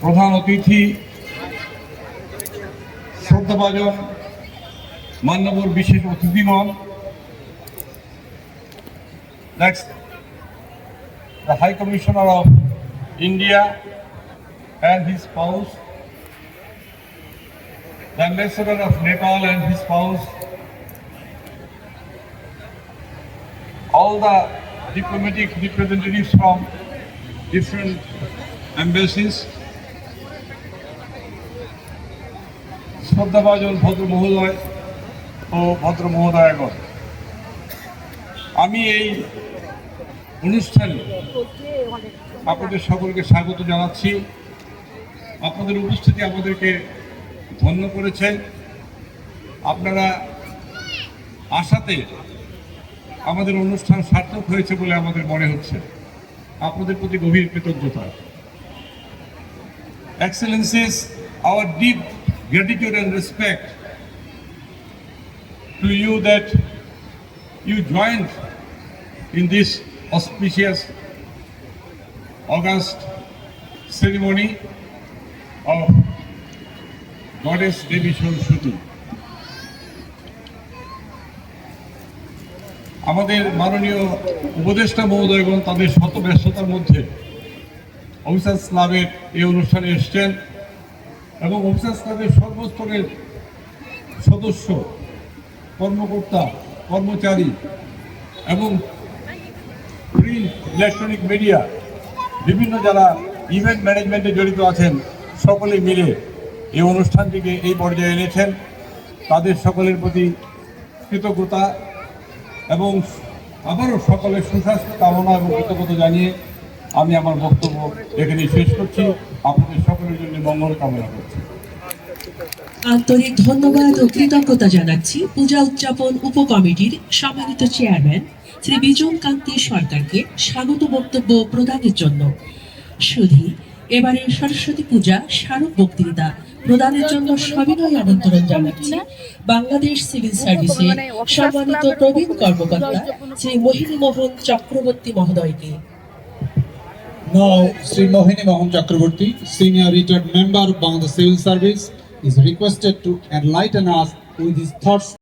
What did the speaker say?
প্রধান অতিথি শ্রদ্ধাভাজন মান্যবর বিশেষ অতিথিগণ, next the High Commissioner of India and his spouse, the Ambassador of Nepal and his spouse, all the diplomatic representatives from different embassies, শ্রদ্ধাভাজন ভদ্র মহোদয় ও ভদ্র মহোদয়গণ, আমি এই অনুষ্ঠানে আপনাদের সকলকে স্বাগত জানাচ্ছি। আপনাদের উপস্থিতি আমাদেরকে ধন্য করেছে। আপনারা আশাতে আমাদের অনুষ্ঠান সার্থক হয়েছে বলে আমাদের মনে হচ্ছে। আপনাদের প্রতি গভীর কৃতজ্ঞতা। Excellencies, our deep gratitude and respect to you that you joined in this auspicious August ceremony of Goddess Devi Saraswati. আমাদের মাননীয় উপদেষ্টা মহোদয়গণ তাদের শত ব্যস্ততার মধ্যে অফিসার্স ক্লাবের এই অনুষ্ঠানে এসছেন এবং অফিসার্স ক্লাবের সর্বস্তরের সদস্য, কর্মকর্তা, কর্মচারী এবং প্রিন্ট ইলেকট্রনিক মিডিয়া বিভিন্ন যারা ইভেন্ট ম্যানেজমেন্টে জড়িত আছেন সকলে মিলে এই অনুষ্ঠানটিকে এই পর্যায়ে এনেছেন। তাদের সকলের প্রতি কৃতজ্ঞতা এবং আবারও সকলের সুস্বাস্থ্য কামনা এবং কৃতজ্ঞতা জানিয়ে আমি আমার বক্তব্য এখানে শেষ করছি। আপনাদের সকলের জন্য মঙ্গল কামনা করছি। আন্তরিক ধন্যবাদ ও কৃতজ্ঞতা জানাচ্ছি পূজা উদযাপন উপকমিটির সম্মানিত চেয়ারম্যান শ্রী বিজন কান্তি সরকারকে স্বাগত বক্তব্য প্রদানের জন্য। শুধু এবারে সরস্বতী পূজা স্মারক বক্তৃতা প্রদানের জন্য সবিনয় আমন্ত্রণ জানাচ্ছি বাংলাদেশ সিভিল সার্ভিসের সম্মানিত প্রবীণ কর্মকর্তা শ্রী মোহিনী মোহন চক্রবর্তী মহোদয়কে। Now, Sri Mohini Mohan Chakraborty, Senior Retired Member of Bangladesh Civil Service, is requested to enlighten us with his thoughts